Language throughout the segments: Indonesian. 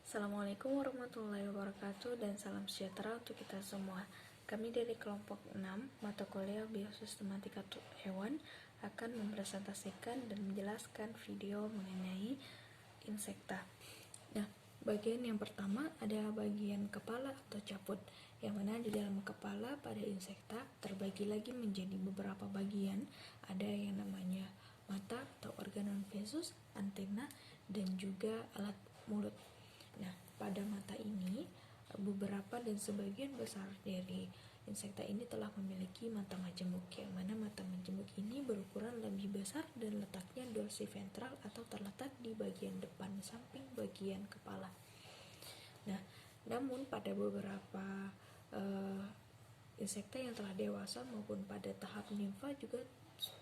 Assalamualaikum warahmatullahi wabarakatuh dan salam sejahtera untuk kita semua. Kami dari kelompok 6 mata kuliah Biosistematika Hewan akan mempresentasikan dan menjelaskan video mengenai insekta. Nah, bagian yang pertama adalah bagian kepala atau caput, yang mana di dalam kepala pada insekta terbagi lagi menjadi beberapa bagian. Ada yang namanya mata atau organ fesus, antena, dan juga alat mulut. Nah, pada mata ini, beberapa dan sebagian besar dari insekta ini telah memiliki mata majemuk, yang mana mata majemuk ini berukuran lebih besar dan letaknya dorsiventral atau terletak di bagian depan samping bagian kepala. Nah, namun pada beberapa insekta yang telah dewasa maupun pada tahap nimfa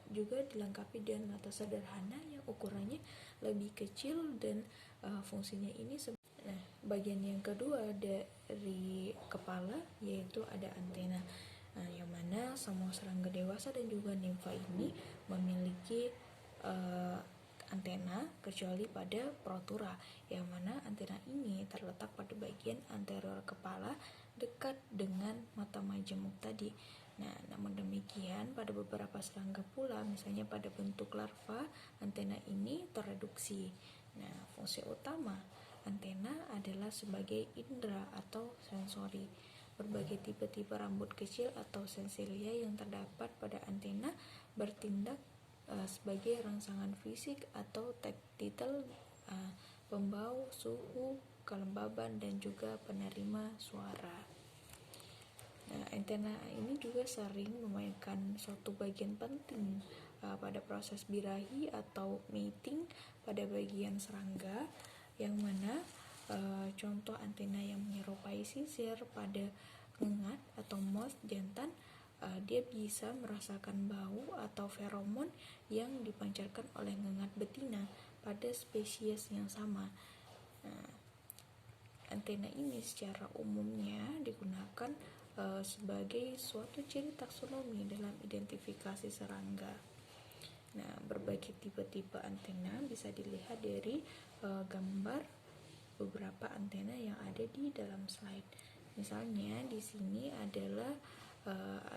juga dilengkapi dengan mata sederhana yang ukurannya lebih kecil dan fungsinya ini bagian yang kedua dari kepala yaitu ada antena. Yang mana semua serangga dewasa dan juga nimfa ini memiliki antena kecuali pada Protura, yang mana antena ini terletak pada bagian anterior kepala dekat dengan mata majemuk tadi. Nah, namun demikian pada beberapa serangga pula, misalnya pada bentuk larva, antena ini tereduksi. Nah, fungsi utama antena adalah sebagai indera atau sensori. Berbagai tipe-tipe rambut kecil atau sensilia yang terdapat pada antena bertindak sebagai rangsangan fisik atau taktil, pembau suhu, kelembaban, dan juga penerima suara. Nah, antena ini juga sering memainkan suatu bagian penting pada proses birahi atau mating pada bagian serangga, yang mana contoh antena yang menyerupai sisir pada ngengat atau moth jantan, dia bisa merasakan bau atau feromon yang dipancarkan oleh ngengat betina pada spesies yang sama. Antena ini secara umumnya digunakan sebagai suatu ciri taksonomi dalam identifikasi serangga. Nah, berbagai tipe-tipe antena bisa dilihat dari gambar beberapa antena yang ada di dalam slide. Misalnya di sini adalah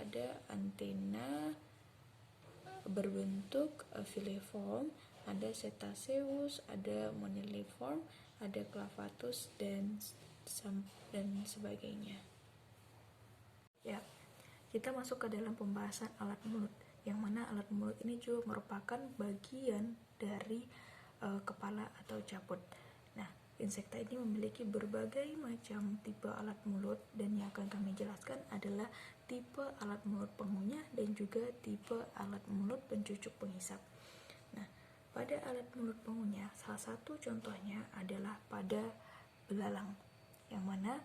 ada antena berbentuk filiform, ada cetaceus, ada moniliform, ada clavatus, dan sebagainya. Ya, kita masuk ke dalam pembahasan alat mulut, yang mana alat mulut ini juga merupakan bagian dari kepala atau caput. Nah, insekta ini memiliki berbagai macam tipe alat mulut, dan yang akan kami jelaskan adalah tipe alat mulut pengunyah dan juga tipe alat mulut pencucuk penghisap. Nah, pada alat mulut pengunyah, salah satu contohnya adalah pada belalang, yang mana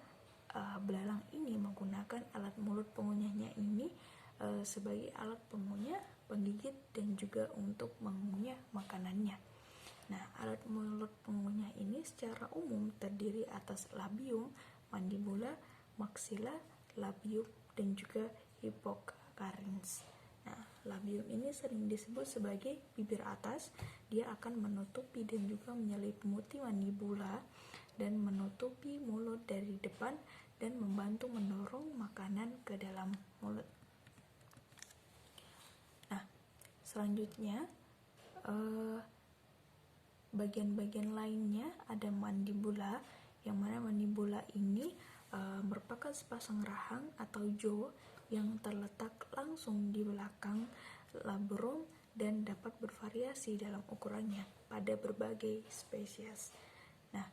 belalang ini menggunakan alat mulut pengunyahnya ini sebagai alat pengunyah, penggigit, dan juga untuk mengunyah makanannya. Nah, alat mulut pengunyah ini secara umum terdiri atas labium, mandibula, maxilla, labium, dan juga hipokarins. Nah, labium ini sering disebut sebagai bibir atas. Dia akan menutupi dan juga menyelimuti mandibula dan menutupi mulut dari depan dan membantu mendorong makanan ke dalam mulut. Nah, selanjutnya bagian-bagian lainnya ada mandibula, yang mana mandibula ini merupakan sepasang rahang atau jaw yang terletak langsung di belakang labrum dan dapat bervariasi dalam ukurannya pada berbagai spesies. Nah,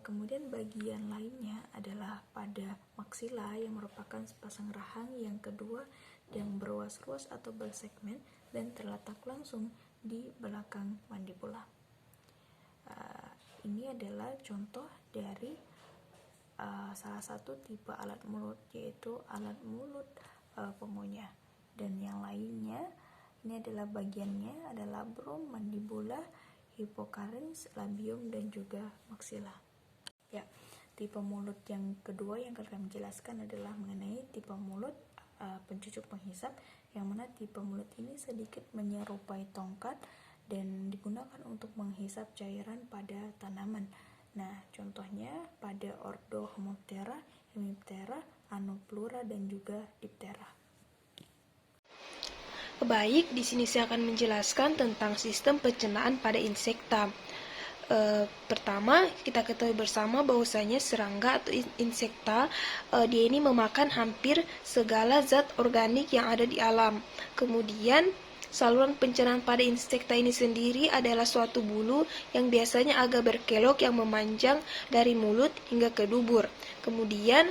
kemudian bagian lainnya adalah pada maxilla, yang merupakan sepasang rahang yang kedua yang berruas-ruas atau bersegmen dan terletak langsung di belakang mandibula. Ini adalah contoh dari salah satu tipe alat mulut, yaitu alat mulut pengunyah. Dan yang lainnya ini adalah bagiannya adalah labrum, mandibula, hipokarins, labium, dan juga maxilla. Ya, tipe mulut yang kedua yang akan kami jelaskan adalah mengenai tipe mulut pencucuk penghisap, yang mana tipe mulut ini sedikit menyerupai tongkat dan digunakan untuk menghisap cairan pada tanaman. Nah, contohnya pada ordo Homoptera, Hemiptera, Anoplura, dan juga Diptera. Baik, di sini saya akan menjelaskan tentang sistem pencernaan pada insekta. Pertama, kita ketahui bersama bahwasanya serangga atau insekta dia ini memakan hampir segala zat organik yang ada di alam. Kemudian, saluran pencernaan pada insekta ini sendiri adalah suatu bulu yang biasanya agak berkelok yang memanjang dari mulut hingga ke dubur. Kemudian,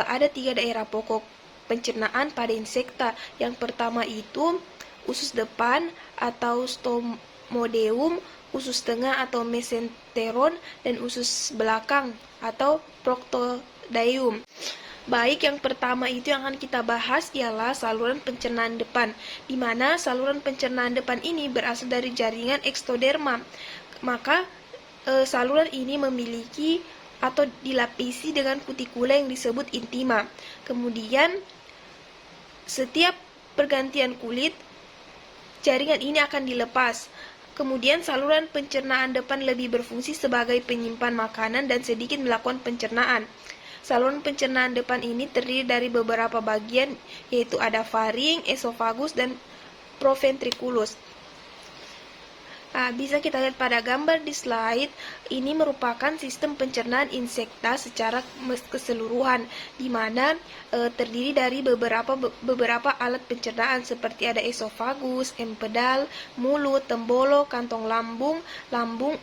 ada 3 daerah pokok pencernaan pada insekta. Yang pertama itu usus depan atau stomodeum, usus tengah atau mesenteron, dan usus belakang atau proctodium. Baik, yang pertama itu yang akan kita bahas ialah saluran pencernaan depan, di mana saluran pencernaan depan ini berasal dari jaringan ektoderma. Maka saluran ini memiliki atau dilapisi dengan kutikula yang disebut intima. Kemudian setiap pergantian kulit, jaringan ini akan dilepas. Kemudian saluran pencernaan depan lebih berfungsi sebagai penyimpan makanan dan sedikit melakukan pencernaan. Saluran pencernaan depan ini terdiri dari beberapa bagian, yaitu ada faring, esofagus, dan proventriculus. Bisa kita lihat pada gambar di slide, ini merupakan sistem pencernaan insekta secara keseluruhan, di mana terdiri dari beberapa alat pencernaan seperti ada esofagus, empedal, mulut, tembolo, kantong lambung,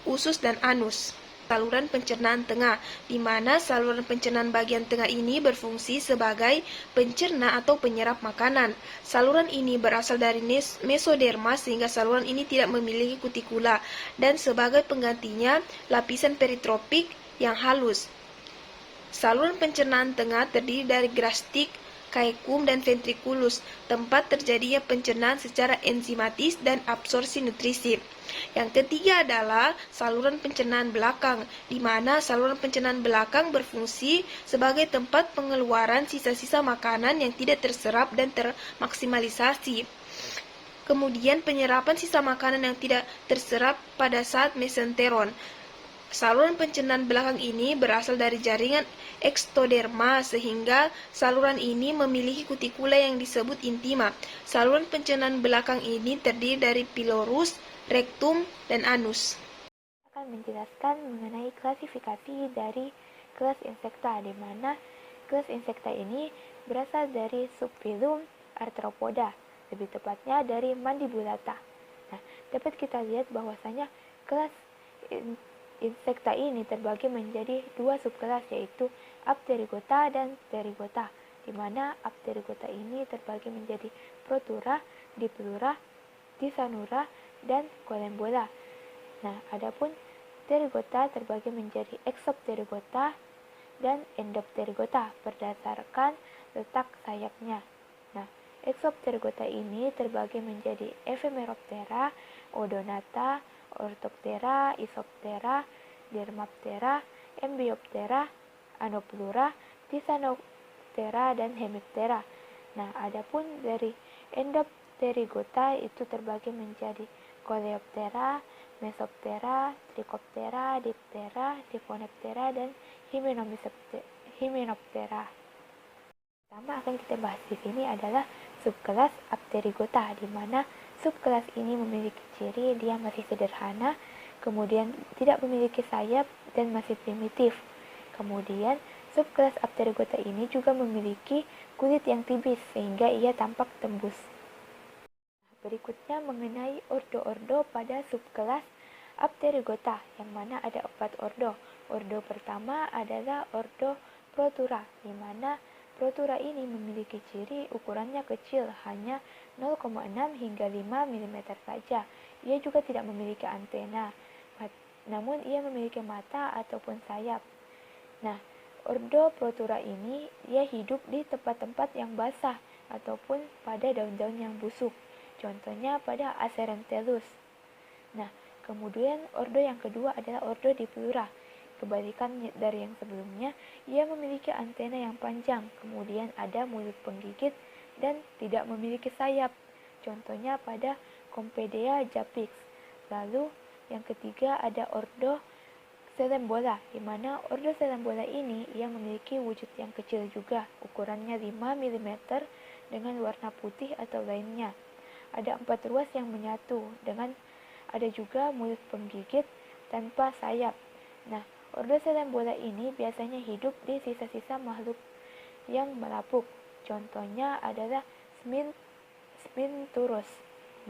usus, dan anus. Saluran pencernaan tengah, di mana saluran pencernaan bagian tengah ini berfungsi sebagai pencerna atau penyerap makanan. Saluran ini berasal dari mesoderma sehingga saluran ini tidak memiliki kutikula, dan sebagai penggantinya lapisan peritropik yang halus. Saluran pencernaan tengah terdiri dari grastik, caecum, dan ventriculus, tempat terjadinya pencernaan secara enzimatis dan absorpsi nutrisi. Yang ketiga adalah saluran pencernaan belakang, di mana saluran pencernaan belakang berfungsi sebagai tempat pengeluaran sisa-sisa makanan yang tidak terserap dan termaksimalisasi. Kemudian penyerapan sisa makanan yang tidak terserap pada saat mesenteron. Saluran pencernaan belakang ini berasal dari jaringan ektoderma sehingga saluran ini memiliki kutikula yang disebut intima. Saluran pencernaan belakang ini terdiri dari pilorus, rektum, dan anus. Akan menjelaskan mengenai klasifikasi dari kelas insekta, di mana kelas insekta ini berasal dari subfilum Arthropoda, lebih tepatnya dari Mandibulata. Nah, dapat kita lihat bahwasanya kelas insekta ini terbagi menjadi 2 subkelas, yaitu Apterygota dan Pterygota, di mana Apterygota ini terbagi menjadi Protura, Diplura, Tisanura, dan Collembola. Nah, adapun Pterygota terbagi menjadi Exopterygota dan Endopterygota berdasarkan letak sayapnya. Nah, Exopterygota ini terbagi menjadi Ephemeroptera, Odonata, Orthoptera, Isoptera, Dermaptera, Embioptera, Anoplura, Tisanoptera, dan Hemiptera. Nah, adapun dari Endopterygota itu terbagi menjadi Coleoptera, Mesoptera, Trichoptera, Diptera, Diphonoptera, dan Hymenoptera. Pertama akan kita bahas di sini adalah subkelas Apterygota, di mana subkelas ini memiliki ciri dia masih sederhana, kemudian tidak memiliki sayap dan masih primitif. Kemudian subkelas Apterygota ini juga memiliki kulit yang tipis sehingga ia tampak tembus. Berikutnya mengenai ordo-ordo pada subkelas Apterygota, yang mana ada 4 ordo. Ordo pertama adalah ordo Protura, di mana Protura ini memiliki ciri ukurannya kecil, hanya 0,6 hingga 5 mm saja. Ia juga tidak memiliki antena, namun ia memiliki mata ataupun sayap. Nah, ordo Protura ini ia hidup di tempat-tempat yang basah ataupun pada daun-daun yang busuk. Contohnya pada Acerantelus. Nah, kemudian ordo yang kedua adalah ordo Diplura. Kebalikan dari yang sebelumnya, ia memiliki antena yang panjang, kemudian ada mulut penggigit dan tidak memiliki sayap. Contohnya pada Compedea japix. Lalu yang ketiga ada ordo Serembola, di mana ordo serembola ini ia memiliki wujud yang kecil juga, ukurannya 5 mm dengan warna putih atau lainnya. Ada 4 ruas yang menyatu, dengan ada juga mulut penggigit tanpa sayap. Nah, ordo serembola ini biasanya hidup di sisa-sisa makhluk yang melapuk. Contohnya adalah Spinturus.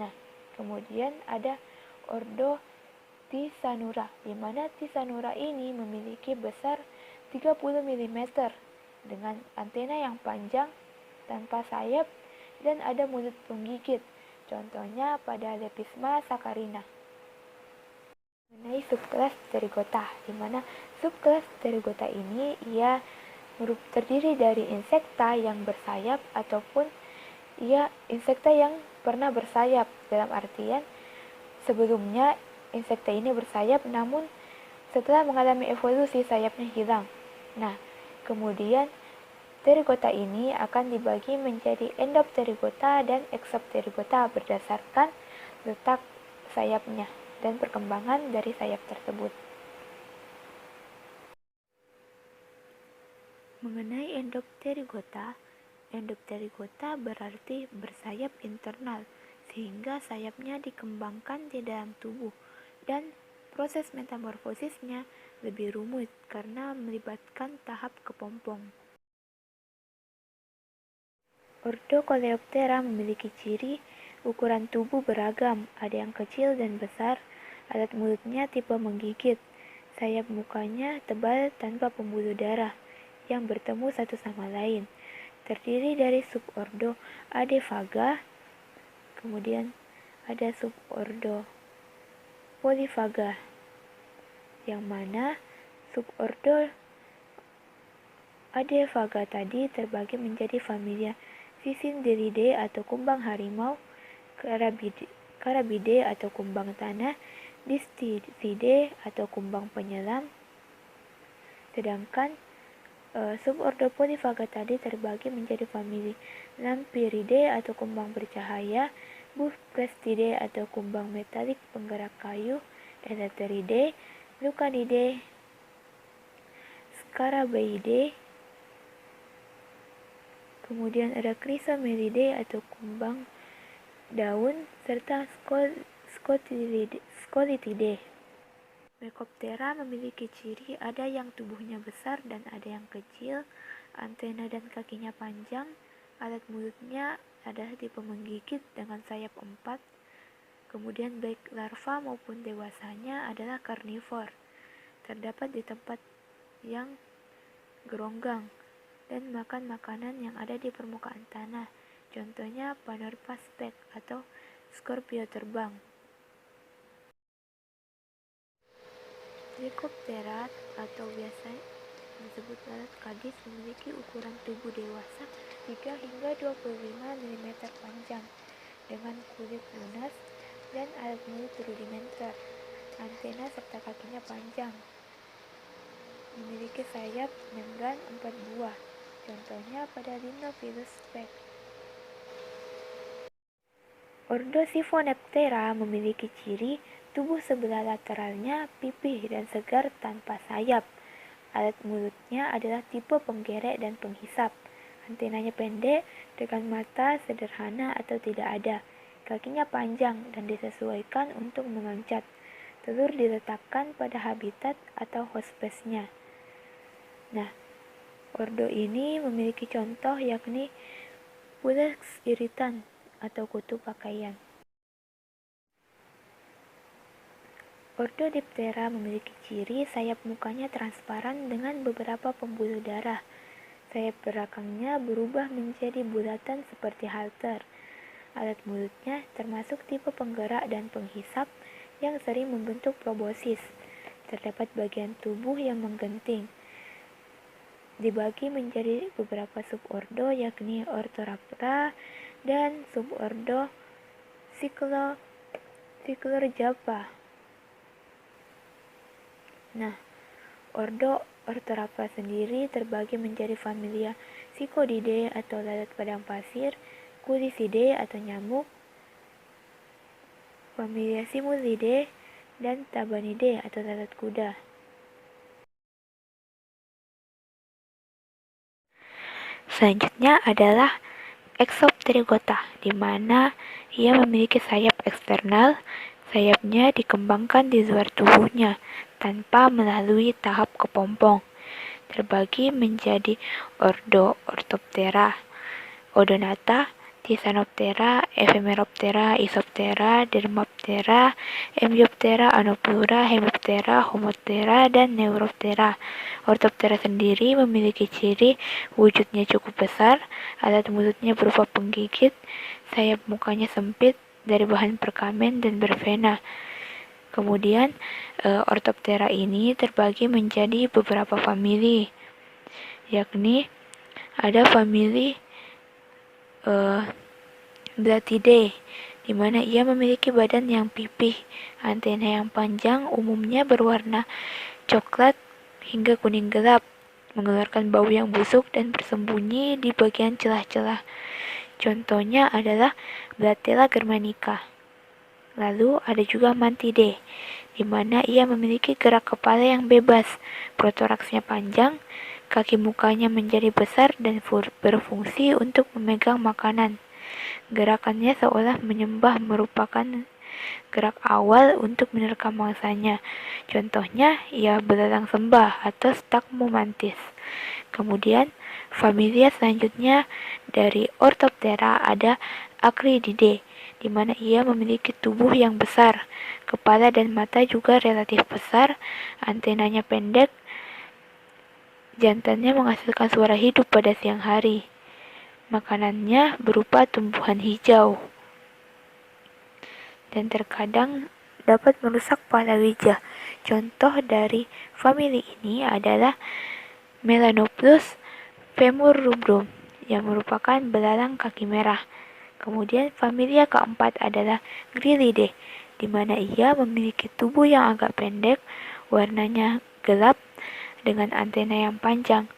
Nah, kemudian ada ordo Tisanura, di mana Tisanura ini memiliki besar 30 mm dengan antena yang panjang tanpa sayap dan ada mulut penggigit. Contohnya pada Lepisma saccharina. Mengenai subkelas Pterygota, di mana subkelas Pterygota ini ia terdiri dari insekta yang bersayap ataupun insekta yang pernah bersayap, dalam artian sebelumnya insekta ini bersayap namun setelah mengalami evolusi sayapnya hilang. Nah, kemudian Pterygota ini akan dibagi menjadi Endopterygota dan Exopterygota berdasarkan letak sayapnya dan perkembangan dari sayap tersebut. Mengenai Endopterygota, Endopterygota berarti bersayap internal, sehingga sayapnya dikembangkan di dalam tubuh, dan proses metamorfosisnya lebih rumit karena melibatkan tahap kepompong. Ordo Coleoptera memiliki ciri ukuran tubuh beragam, ada yang kecil dan besar, alat mulutnya tipe menggigit, sayap mukanya tebal tanpa pembuluh darah yang bertemu satu sama lain. Terdiri dari subordo Adefaga, kemudian ada subordo Polyphaga, yang mana subordo Adefaga tadi terbagi menjadi familia Cicindelidae atau kumbang harimau, Carabidae atau kumbang tanah, Disticidae atau kumbang penyelam. Sedangkan subordo Polyphaga tadi terbagi menjadi famili Lampyridae atau kumbang bercahaya, Buprestidae atau kumbang metalik penggerak kayu, Elateridae, Lucanidae, Scarabaeidae. Kemudian ada Chrysomelidae atau kumbang daun, serta Scolithidae. Mecoptera memiliki ciri ada yang tubuhnya besar dan ada yang kecil, antena dan kakinya panjang, alat mulutnya adalah tipe menggigit dengan sayap 4, kemudian baik larva maupun dewasanya adalah karnivor, terdapat di tempat yang geronggang, dan makan makanan yang ada di permukaan tanah, contohnya Panorpa spec atau Scorpio terbang. Lycoptera atau biasa disebut lalat kadis memiliki ukuran tubuh dewasa 3 hingga 25 mm panjang dengan kulit lunas dan alat mulut rudimenter, antena serta kakinya panjang. Memiliki sayap membran 4 buah, contohnya pada Rhinophilus spec. Ordo Siphoneptera memiliki ciri tubuh sebelah lateralnya pipih dan segar tanpa sayap. Alat mulutnya adalah tipe penggerek dan penghisap. Antenanya pendek dengan mata sederhana atau tidak ada. Kakinya panjang dan disesuaikan untuk memanjat. Telur diletakkan pada habitat atau hospesnya. Nah, ordo ini memiliki contoh yakni Pulex irritan atau kutu pakaian. Ordo Diptera memiliki ciri sayap mukanya transparan dengan beberapa pembuluh darah. Sayap belakangnya berubah menjadi bulatan seperti halter. Alat mulutnya termasuk tipe penggerak dan penghisap yang sering membentuk proboscis. Terdapat bagian tubuh yang menggenting. Dibagi menjadi beberapa subordo yakni Orthorhyncha dan subordo Cyclorhabra. Nah, ordo Orthorhyncha sendiri terbagi menjadi familia Psychodidae atau lalat padang pasir, Culicidae atau nyamuk, familia Simulidae, dan Tabanidae atau lalat kuda. Selanjutnya adalah Exopterygota, di mana ia memiliki sayap eksternal. Sayapnya dikembangkan di luar tubuhnya tanpa melalui tahap kepompong. Terbagi menjadi ordo Orthoptera, Odonata, Tithanoptera, Ephemeroptera, Isoptera, Dermaptera, Embioptera, Anoplura, Hemiptera, Homoptera, dan Neuroptera. Orthoptera sendiri memiliki ciri wujudnya cukup besar, alat mulutnya berupa penggigit, sayap mukanya sempit, dari bahan perkamen dan bervena. Kemudian, Orthoptera ini terbagi menjadi beberapa famili, yakni ada famili Blatidae, di mana ia memiliki badan yang pipih, antena yang panjang, umumnya berwarna coklat hingga kuning gelap, mengeluarkan bau yang busuk dan bersembunyi di bagian celah-celah. Contohnya adalah Blatella germanica. Lalu ada juga Mantidae, di mana ia memiliki gerak kepala yang bebas, protoraksnya panjang, kaki mukanya menjadi besar dan berfungsi untuk memegang makanan. Gerakannya seolah menyembah, merupakan gerak awal untuk menerkam mangsanya. Contohnya, ia belalang sembah atau Stagmo mantis. Kemudian, familia selanjutnya dari Orthoptera ada Acrididae, di mana ia memiliki tubuh yang besar, kepala dan mata juga relatif besar, antenanya pendek, jantannya menghasilkan suara hidup pada siang hari. Makanannya berupa tumbuhan hijau dan terkadang dapat merusak palawija. Contoh dari famili ini adalah Melanoplus femurrubrum yang merupakan belalang kaki merah. Kemudian familia keempat adalah Grylidae, di mana ia memiliki tubuh yang agak pendek, warnanya gelap dengan antena yang panjang.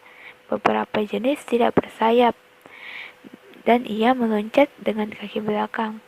Beberapa jenis tidak bersayap dan ia meloncat dengan kaki belakang.